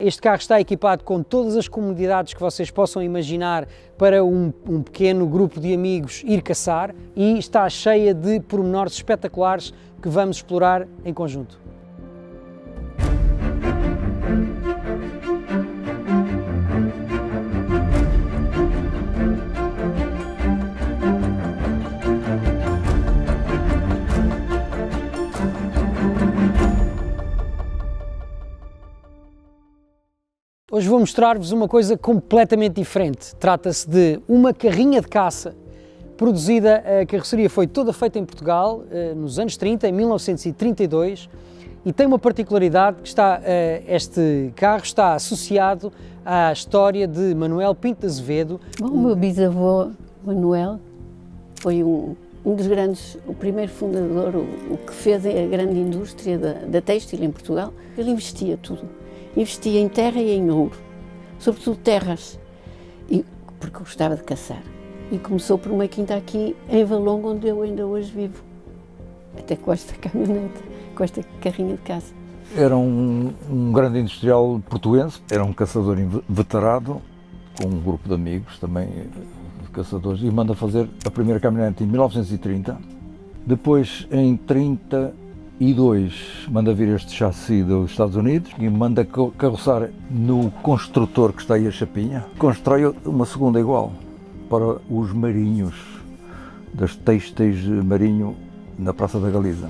Este carro está equipado com todas as comodidades que vocês possam imaginar para um pequeno grupo de amigos ir caçar e está cheia de pormenores espetaculares que vamos explorar em conjunto. Hoje vou mostrar-vos uma coisa completamente diferente. Trata-se de uma carrinha de caça produzida, a carroceria foi toda feita em Portugal, nos anos 30, em 1932, e tem uma particularidade que este carro está associado à história de Manuel Pinto de Azevedo. Bom, o meu bisavô, Manuel, foi um dos grandes, o primeiro fundador, o que fez a grande indústria da têxtil em Portugal. Ele investia tudo. Investia em terra e em ouro, sobretudo terras, porque gostava de caçar. E começou por uma quinta aqui em Valongo, onde eu ainda hoje vivo, até com esta caminhonete, com esta carrinha de caça. Era um grande industrial portuense, era um caçador veterado, com um grupo de amigos também, de caçadores, e manda fazer a primeira caminhonete em 1930, depois em 32 manda vir este chassi dos Estados Unidos e manda carroçar no construtor que está aí a Chapinha. Constrói uma segunda igual para os marinhos, das têxteis marinho na Praça da Galiza.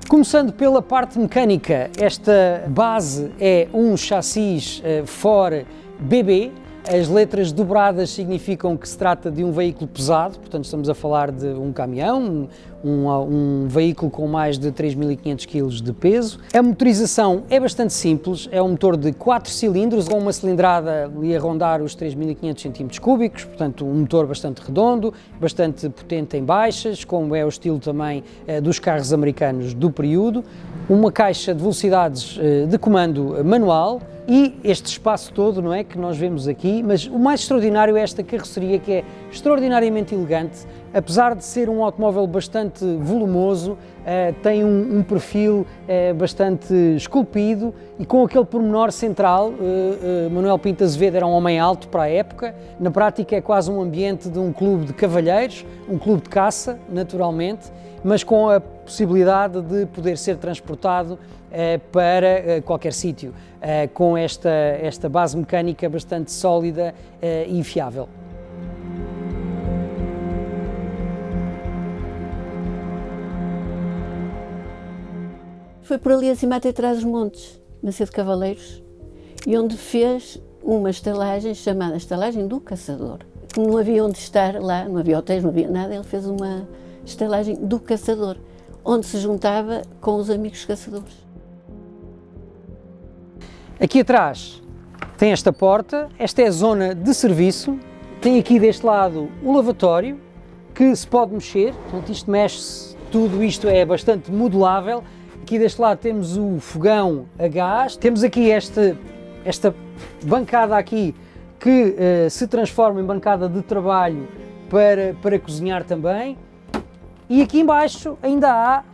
Começando pela parte mecânica, esta base é um chassis Ford BB. As letras dobradas significam que se trata de um veículo pesado, portanto estamos a falar de um caminhão, um veículo com mais de 3.500 kg de peso. A motorização é bastante simples, é um motor de 4 cilindros, com uma cilindrada ali a rondar os 3.500 cm3, portanto um motor bastante redondo, bastante potente em baixas, como é o estilo também dos carros americanos do período. Uma caixa de velocidades de comando manual e este espaço todo, não é, que nós vemos aqui, mas o mais extraordinário é esta carroceria, que é extraordinariamente elegante. Apesar de ser um automóvel bastante volumoso, tem um perfil bastante esculpido e com aquele pormenor central. Manuel Pinto de Azevedo era um homem alto para a época, na prática é quase um ambiente de um clube de cavalheiros, um clube de caça, naturalmente, mas com a possibilidade de poder ser transportado para qualquer sítio, com esta base mecânica bastante sólida e fiável. Foi por ali acima até atrás dos montes, Macedo de Cavaleiros, e onde fez uma estalagem chamada Estalagem do Caçador. Não havia onde estar lá, não havia hotéis, não havia nada, ele fez uma estalagem do Caçador, onde se juntava com os amigos caçadores. Aqui atrás tem esta porta, esta é a zona de serviço, tem aqui deste lado o lavatório, que se pode mexer, portanto isto mexe-se, tudo isto é bastante modulável. Aqui deste lado temos o fogão a gás, temos aqui esta bancada aqui que se transforma em bancada de trabalho para cozinhar também. E aqui embaixo ainda há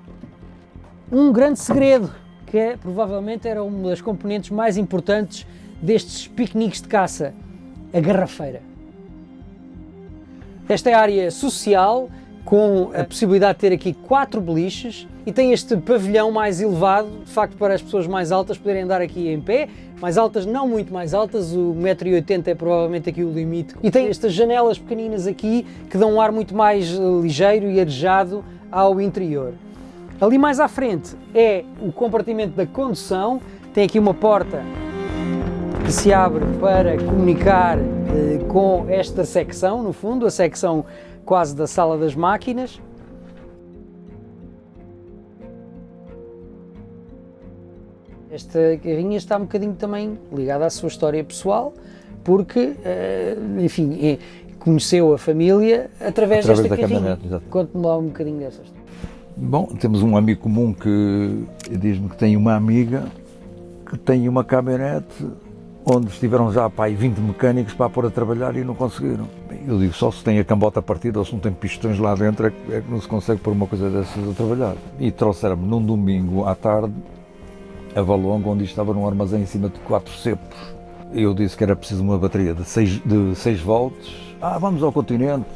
um grande segredo, que provavelmente era uma das componentes mais importantes destes piqueniques de caça, a garrafeira. Esta é a área social, com a possibilidade de ter aqui 4 beliches, e tem este pavilhão mais elevado, de facto para as pessoas mais altas poderem andar aqui em pé, mais altas, não muito mais altas, o 1,80 m é provavelmente aqui o limite. E tem estas janelas pequeninas aqui que dão um ar muito mais ligeiro e arejado ao interior. Ali mais à frente é o compartimento da condução, tem aqui uma porta que se abre para comunicar com esta secção, no fundo, a secção quase da sala das máquinas. Esta carrinha está um bocadinho também ligada à sua história pessoal, porque, enfim, conheceu a família através desta carrinha. Conte-me lá um bocadinho dessa história. Bom, temos um amigo comum que diz-me que tem uma amiga que tem uma caminhonete onde estiveram já para aí 20 mecânicos para pôr a trabalhar e não conseguiram. Eu digo, só se tem a cambota partida ou se não tem pistões lá dentro é que não se consegue pôr uma coisa dessas a trabalhar. E trouxeram-me num domingo à tarde a Valongo, onde isto estava num armazém em cima de 4 cepos. Eu disse que era preciso uma bateria de 6 volts. Vamos ao continente.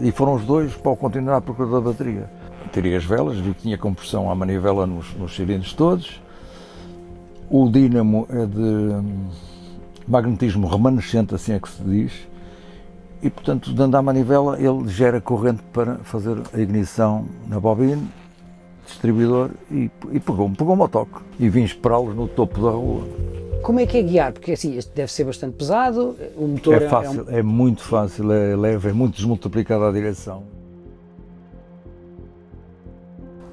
E foram os dois para o continente à procura da bateria. Tirei as velas, vi que tinha compressão à manivela nos cilindros todos. O dínamo é de magnetismo remanescente, assim é que se diz. E, portanto, dando à manivela, ele gera corrente para fazer a ignição na bobina, distribuidor, e pegou-me ao toque. E vim esperá-los no topo da rua. Como é que é guiar? Porque assim, este deve ser bastante pesado, o motor É fácil, é muito fácil, é leve, é muito desmultiplicado à direção.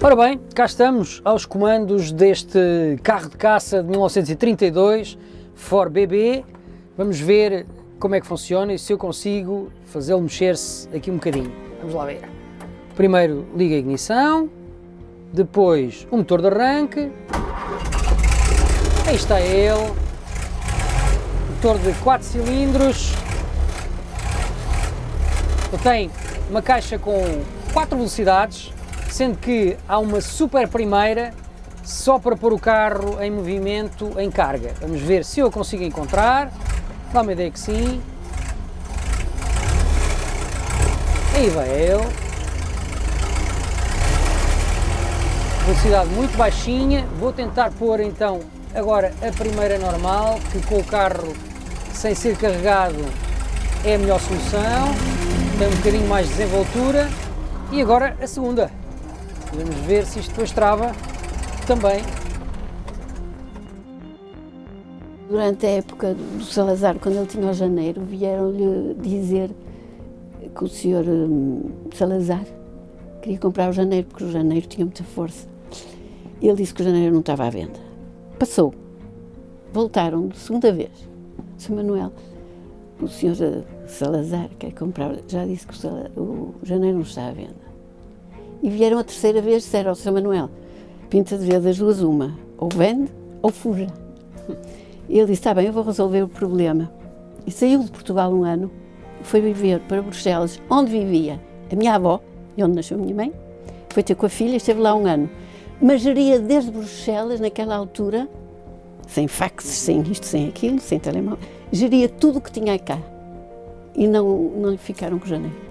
Ora bem, cá estamos aos comandos deste carro de caça de 1932, Ford BB. Vamos ver como é que funciona e se eu consigo fazê-lo mexer-se aqui um bocadinho. Vamos lá ver. Primeiro liga a ignição, depois o motor de arranque. Aí está ele, motor de 4 cilindros. Ele tem uma caixa com 4 velocidades, sendo que há uma super primeira só para pôr o carro em movimento em carga. Vamos ver se eu consigo encontrar. Dá uma ideia que sim. Aí vai ele. Velocidade muito baixinha. Vou tentar pôr então agora a primeira normal, que com o carro sem ser carregado é a melhor solução. Tem um bocadinho mais de desenvoltura. E agora a segunda. Vamos ver se isto depois trava também. Durante a época do Salazar, quando ele tinha o janeiro, vieram-lhe dizer que o senhor Salazar queria comprar o janeiro, porque o janeiro tinha muita força. Ele disse que o janeiro não estava à venda. Passou. Voltaram de segunda vez. Sr. Manuel, o senhor Salazar quer comprar, já disse que o janeiro não está à venda. E vieram a terceira vez e disseram ao Sr. Manuel, pinta de ver das duas uma, ou vende ou fuja. E ele disse, está bem, eu vou resolver o problema. E saiu de Portugal um ano, foi viver para Bruxelas, onde vivia a minha avó, e onde nasceu a minha mãe, foi ter com a filha, esteve lá um ano. Mas geria desde Bruxelas, naquela altura, sem fax, sem isto, sem aquilo, sem telemóvel, geria tudo o que tinha cá. E não lhe ficaram com o janeiro.